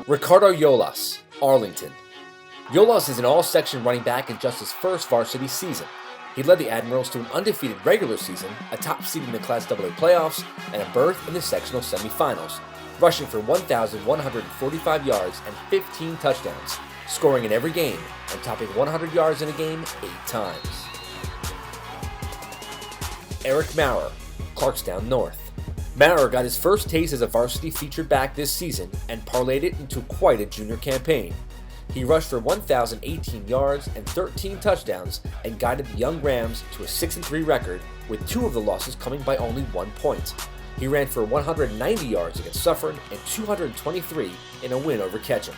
Ricardo Yolas, Arlington. Yolas is an all-section running back in just his first varsity season. He led the Admirals to an undefeated regular season, a top seed in the Class AA playoffs, and a berth in the sectional semifinals, rushing for 1,145 yards and 15 touchdowns, scoring in every game and topping 100 yards in a game 8 times. Eric Maurer, Clarkstown North. Maurer got his first taste as a varsity featured back this season and parlayed it into quite a junior campaign. He rushed for 1,018 yards and 13 touchdowns and guided the Young Rams to a 6-3 record, with 2 of the losses coming by only 1 point. He ran for 190 yards against Suffern and 223 in a win over Ketchum.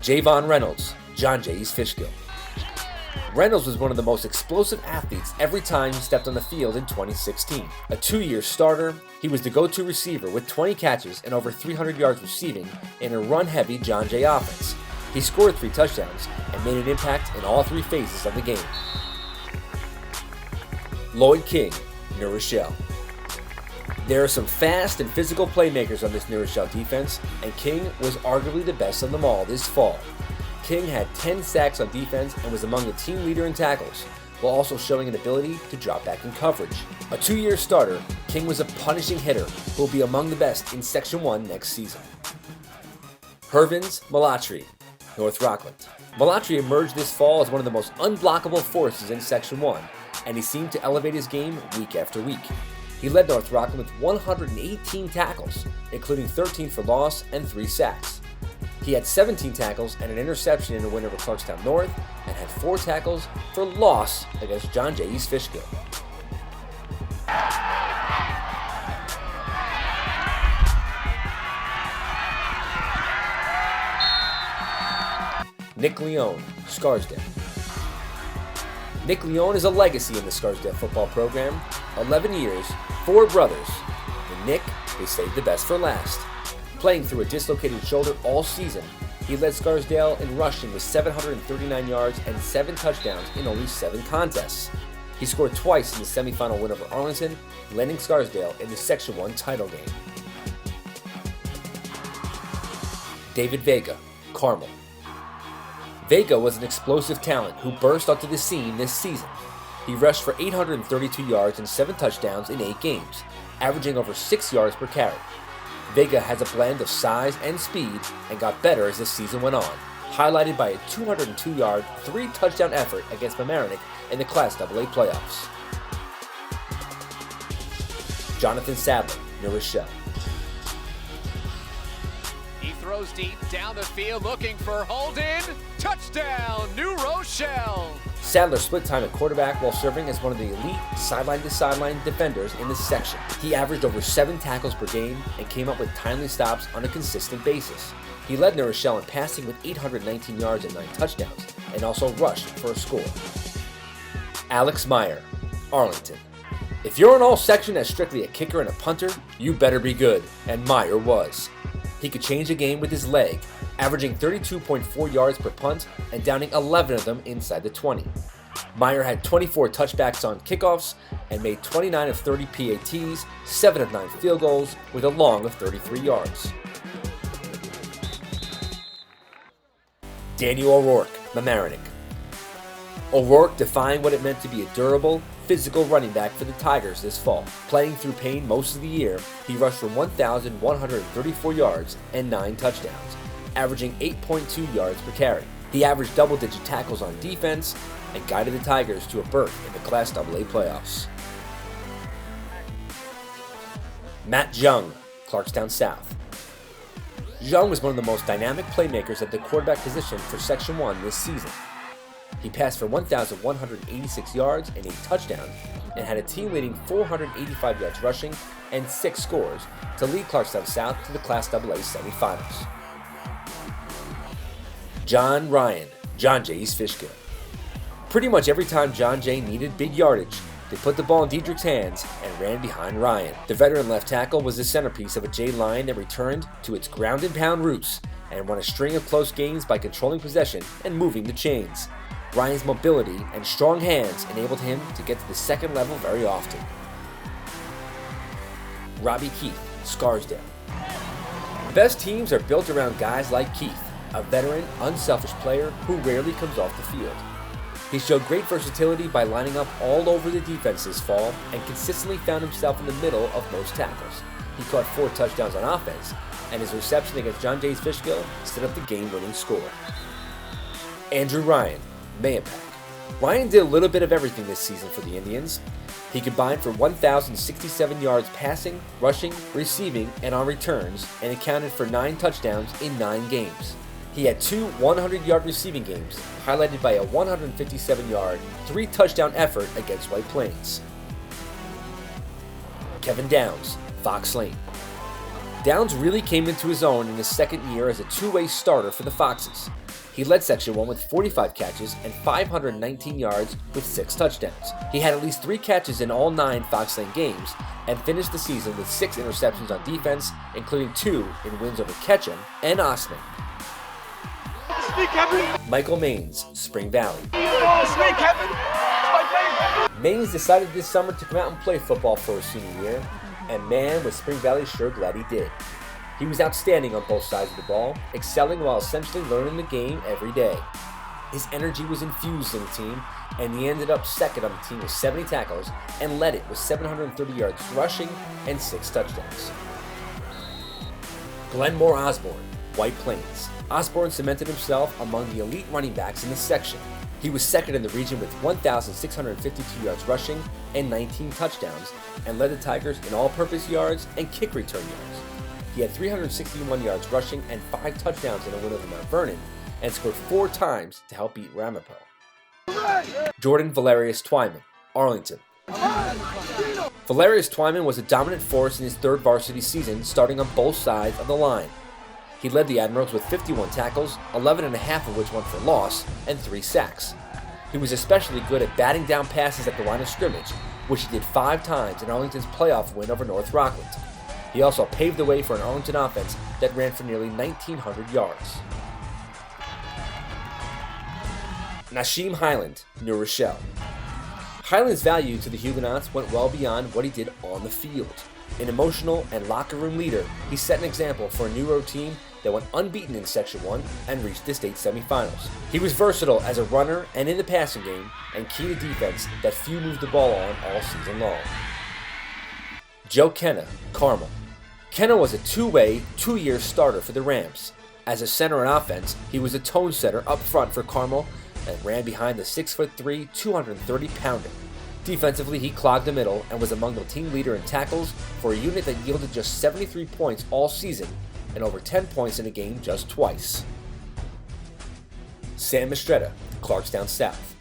Javon Reynolds, John J. East Fishkill. Reynolds was one of the most explosive athletes every time he stepped on the field in 2016. A 2-year starter, he was the go-to receiver with 20 catches and over 300 yards receiving in a run-heavy John Jay offense. He scored 3 touchdowns and made an impact in all 3 phases of the game. Lloyd King, New Rochelle. There are some fast and physical playmakers on this New Rochelle defense, and King was arguably the best of them all this fall. King had 10 sacks on defense and was among the team leader in tackles, while also showing an ability to drop back in coverage. A 2-year starter, King was a punishing hitter who will be among the best in Section 1 next season. Hervins Malatri, North Rockland. Malatri emerged this fall as one of the most unblockable forces in Section 1, and he seemed to elevate his game week after week. He led North Rockland with 118 tackles, including 13 for loss and 3 sacks. He had 17 tackles and an interception in a win over Clarkstown North, and had 4 tackles for loss against John J. East Fishkill. Nick Leone, Scarsdale. Nick Leone is a legacy in the Scarsdale football program. 11 years, 4 brothers. And Nick, they saved the best for last. Playing through a dislocated shoulder all season, he led Scarsdale in rushing with 739 yards and 7 touchdowns in only 7 contests. He scored twice in the semifinal win over Arlington, landing Scarsdale in the Section 1 title game. David Vega, Carmel. Vega was an explosive talent who burst onto the scene this season. He rushed for 832 yards and 7 touchdowns in 8 games, averaging over 6 yards per carry. Vega has a blend of size and speed and got better as the season went on, highlighted by a 202-yard, 3-touchdown effort against Mamaroneck in the Class AA playoffs. Jonathan Sadler, New Rochelle. He throws deep down the field looking for Holden. Touchdown, New Rochelle! Sadler split time at quarterback while serving as one of the elite sideline-to-sideline defenders in the section. He averaged over 7 tackles per game and came up with timely stops on a consistent basis. He led New Rochelle in passing with 819 yards and 9 touchdowns, and also rushed for a score. Alex Meyer, Arlington. If you're an all-section as strictly a kicker and a punter, you better be good, and Meyer was. He could change a game with his leg, averaging 32.4 yards per punt and downing 11 of them inside the 20. Meyer had 24 touchbacks on kickoffs and made 29 of 30 PATs, 7 of 9 field goals with a long of 33 yards. Daniel O'Rourke, Mamaroneck. O'Rourke defined what it meant to be a durable, physical running back for the Tigers this fall. Playing through pain most of the year, he rushed for 1,134 yards and 9 touchdowns, averaging 8.2 yards per carry. He averaged double-digit tackles on defense and guided the Tigers to a berth in the Class AA playoffs. Matt Jung, Clarkstown South. Jung was one of the most dynamic playmakers at the quarterback position for Section 1 this season. He passed for 1,186 yards and 8 touchdowns, and had a team-leading 485 yards rushing and 6 scores to lead Clarkstown South to the Class AA semifinals. John Ryan, John J. East Fishkill. Pretty much every time John J. needed big yardage, they put the ball in Diedrich's hands and ran behind Ryan. The veteran left tackle was the centerpiece of a J line that returned to its ground and pound roots and won a string of close games by controlling possession and moving the chains. Ryan's mobility and strong hands enabled him to get to the second level very often. Robbie Keith, Scarsdale. The best teams are built around guys like Keith, a veteran, unselfish player who rarely comes off the field. He showed great versatility by lining up all over the defense this fall and consistently found himself in the middle of most tackles. He caught 4 touchdowns on offense, and his reception against John Jay's Fishkill set up the game-winning score. Andrew Ryan, May Impact. Ryan did a little bit of everything this season for the Indians. He combined for 1,067 yards passing, rushing, receiving, and on returns, and accounted for 9 touchdowns in 9 games. He had 2 100-yard receiving games, highlighted by a 157-yard, 3-touchdown effort against White Plains. Kevin Downs, Fox Lane. Downs really came into his own in his second year as a two-way starter for the Foxes. He led Section 1 with 45 catches and 519 yards with 6 touchdowns. He had at least 3 catches in all 9 Fox Lane games and finished the season with 6 interceptions on defense, including 2 in wins over Ketchum and Osman. Michael Maines, Spring Valley. Maines decided this summer to come out and play football for his senior year, and man, was Spring Valley sure glad he did. He was outstanding on both sides of the ball, excelling while essentially learning the game every day. His energy was infused in the team, and he ended up second on the team with 70 tackles and led it with 730 yards rushing and 6 touchdowns. Glenmore Osborne, White Plains. Osborne cemented himself among the elite running backs in the section. He was second in the region with 1,652 yards rushing and 19 touchdowns, and led the Tigers in all-purpose yards and kick return yards. He had 361 yards rushing and 5 touchdowns in a win over Mount Vernon, and scored 4 times to help beat Ramapo. Jordan Valerius Twyman, Arlington. Valerius Twyman was a dominant force in his 3rd varsity season, starting on both sides of the line. He led the Admirals with 51 tackles, 11.5 of which went for loss, and 3 sacks. He was especially good at batting down passes at the line of scrimmage, which he did 5 times in Arlington's playoff win over North Rockland. He also paved the way for an Arlington offense that ran for nearly 1,900 yards. Nasheem Highland, New Rochelle. Highland's value to the Huguenots went well beyond what he did on the field. An emotional and locker room leader, he set an example for a New Road team that went unbeaten in Section 1 and reached the state semifinals. He was versatile as a runner and in the passing game, and key to defense that few moved the ball on all season long. Joe Kenna, Carmel. Kenna was a two-way, 2-year starter for the Rams. As a center on offense, he was a tone setter up front for Carmel and ran behind the 6'3", 230-pounder. Defensively, he clogged the middle and was among the team leader in tackles for a unit that yielded just 73 points all season and over 10 points in a game just twice. Sam Mistretta, Clarkstown South.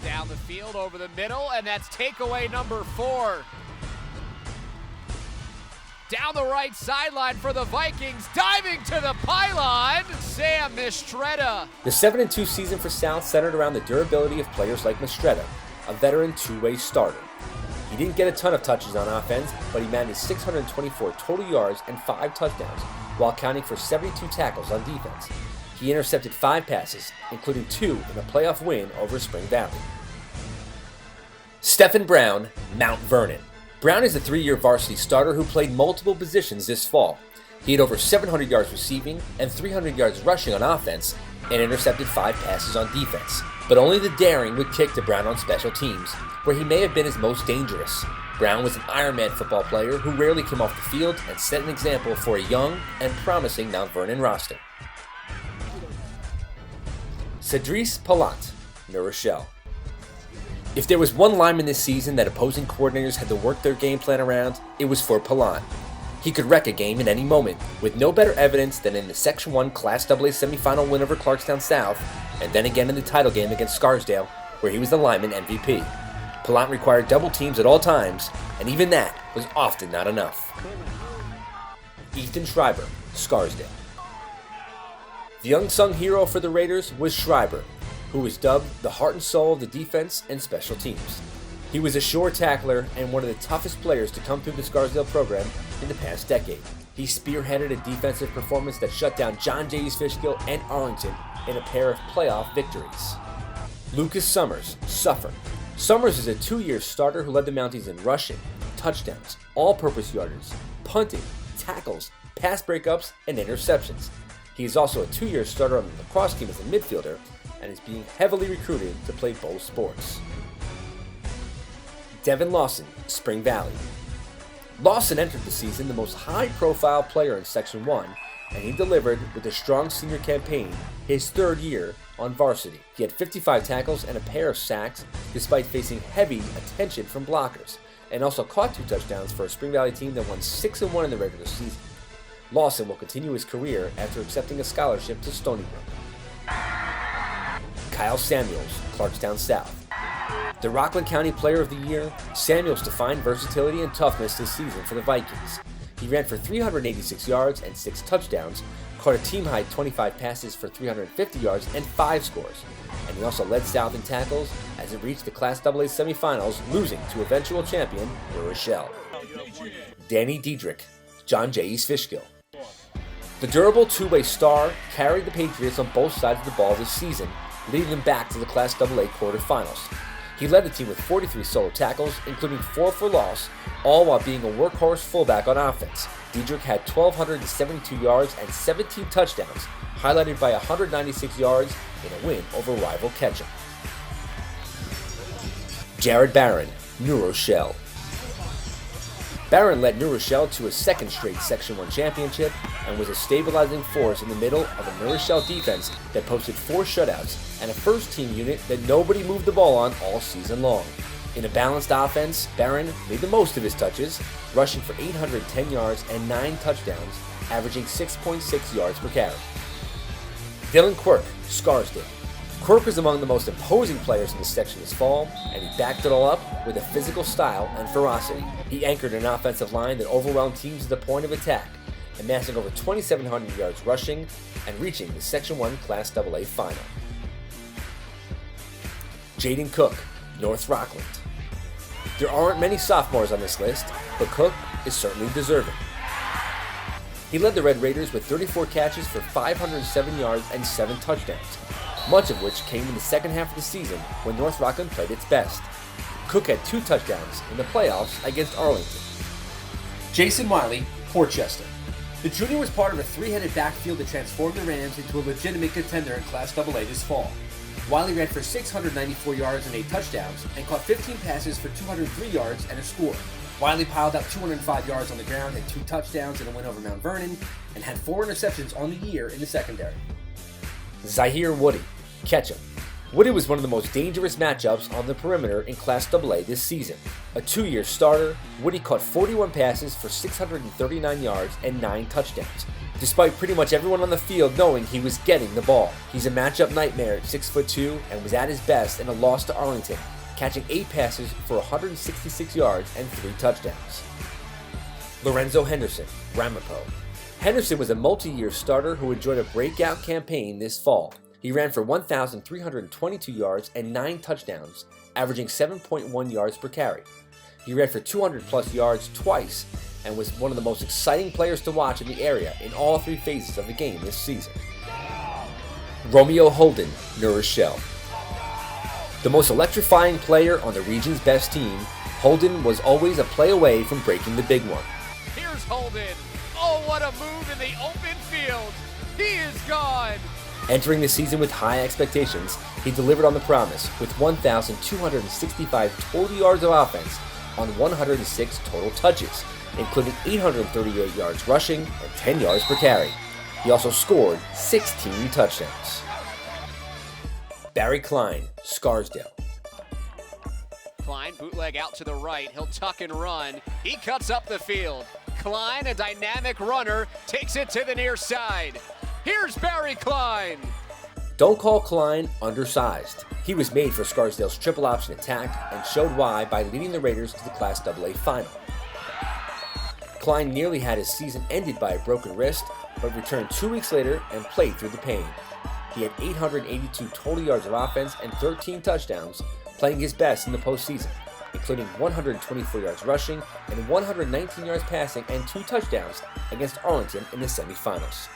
Down the field over the middle, and that's takeaway number 4. Down the right sideline for the Vikings, diving to the pylon, Sam Mistretta. The 7-2 season for South centered around the durability of players like Mistretta, a veteran 2-way starter. He didn't get a ton of touches on offense, but he managed 624 total yards and 5 touchdowns, while accounting for 72 tackles on defense. He intercepted 5 passes, including 2 in a playoff win over Spring Valley. Stephen Brown, Mount Vernon. Brown is a 3-year varsity starter who played multiple positions this fall. He had over 700 yards receiving and 300 yards rushing on offense and intercepted 5 passes on defense. But only the daring would kick to Brown on special teams, where he may have been his most dangerous. Brown was an Ironman football player who rarely came off the field and set an example for a young and promising Mount Vernon roster. Cedrice Palant, New Rochelle. If there was one lineman this season that opposing coordinators had to work their game plan around, it was for Palant. He could wreck a game at any moment, with no better evidence than in the Section 1 Class AA semifinal win over Clarkstown South, and then again in the title game against Scarsdale, where he was the lineman MVP. Palant required double teams at all times, and even that was often not enough. Ethan Schreiber, Scarsdale. The unsung hero for the Raiders was Schreiber, who was dubbed the heart and soul of the defense and special teams. He was a sure tackler and one of the toughest players to come through the Scarsdale program in the past decade. He spearheaded a defensive performance that shut down John Jay's Fishkill and Arlington in a pair of playoff victories. Lucas Summers, Suffolk. Summers is a 2-year starter who led the Mounties in rushing, touchdowns, all-purpose yardage, punting, tackles, pass breakups, and interceptions. He is also a 2-year starter on the lacrosse team as a midfielder and is being heavily recruited to play both sports. Devin Lawson, Spring Valley. Lawson entered the season the most high-profile player in Section 1, and he delivered with a strong senior campaign his third year on varsity. He had 55 tackles and a pair of sacks despite facing heavy attention from blockers, and also caught 2 touchdowns for a Spring Valley team that won 6-1 in the regular season. Lawson will continue his career after accepting a scholarship to Stony Brook. Kyle Samuels, Clarkstown South. The Rockland County Player of the Year, Samuels defined versatility and toughness this season for the Vikings. He ran for 386 yards and 6 touchdowns, caught a team-high 25 passes for 350 yards and 5 scores, and he also led South in tackles as it reached the Class AA semifinals, losing to eventual champion New Rochelle. Danny Diedrich, John J. East Fishkill. The durable two-way star carried the Patriots on both sides of the ball this season, leading them back to the Class AA quarterfinals. He led the team with 43 solo tackles, including 4 for loss, all while being a workhorse fullback on offense. Diedrich had 1,272 yards and 17 touchdowns, highlighted by 196 yards in a win over rival Ketchum. Jared Barron, New Rochelle. Barron led New Rochelle to a second straight Section 1 championship and was a stabilizing force in the middle of a New Rochelle defense that posted 4 shutouts and a first-team unit that nobody moved the ball on all season long. In a balanced offense, Barron made the most of his touches, rushing for 810 yards and 9 touchdowns, averaging 6.6 yards per carry. Dylan Quirk, Scarsdale. Quirk was among the most imposing players in the section this fall, and he backed it all up with a physical style and ferocity. He anchored an offensive line that overwhelmed teams at the point of attack, amassing over 2,700 yards rushing and reaching the Section 1 Class AA final. Jaden Cook, North Rockland. There aren't many sophomores on this list, but Cook is certainly deserving. He led the Red Raiders with 34 catches for 507 yards and 7 touchdowns, much of which came in the second half of the season when North Rockland played its best. Cook had 2 touchdowns in the playoffs against Arlington. Jason Wiley, Portchester. The junior was part of a 3-headed backfield that transformed the Rams into a legitimate contender in Class AA this fall. Wiley ran for 694 yards and 8 touchdowns and caught 15 passes for 203 yards and a score. Wiley piled up 205 yards on the ground, had 2 touchdowns in a win over Mount Vernon, and had 4 interceptions on the year in the secondary. Zahir Woody, Ketchum. Woody was one of the most dangerous matchups on the perimeter in Class AA this season. A 2-year starter, Woody caught 41 passes for 639 yards and 9 touchdowns, despite pretty much everyone on the field knowing he was getting the ball. He's a matchup nightmare at 6'2" and was at his best in a loss to Arlington, catching 8 passes for 166 yards and 3 touchdowns. Lorenzo Henderson, Ramapo. Henderson was a multi-year starter who enjoyed a breakout campaign this fall. He ran for 1,322 yards and 9 touchdowns, averaging 7.1 yards per carry. He ran for 200-plus yards twice and was one of the most exciting players to watch in the area in all 3 phases of the game this season. Romeo Holden, New Rochelle. The most electrifying player on the region's best team, Holden was always a play away from breaking the big one. Here's Holden. Oh, what a move in the open field. He is gone. Entering the season with high expectations, he delivered on the promise with 1,265 total yards of offense on 106 total touches, including 838 yards rushing and 10 yards per carry. He also scored 16 touchdowns. Barry Klein, Scarsdale. Klein, bootleg out to the right. He'll tuck and run. He cuts up the field. Klein, a dynamic runner, takes it to the near side. Here's Barry Klein. Don't call Klein undersized. He was made for Scarsdale's triple option attack and showed why by leading the Raiders to the Class AA final. Klein nearly had his season ended by a broken wrist, but returned 2 weeks later and played through the pain. He had 882 total yards of offense and 13 touchdowns, playing his best in the postseason, including 124 yards rushing and 119 yards passing and 2 touchdowns against Arlington in the semifinals.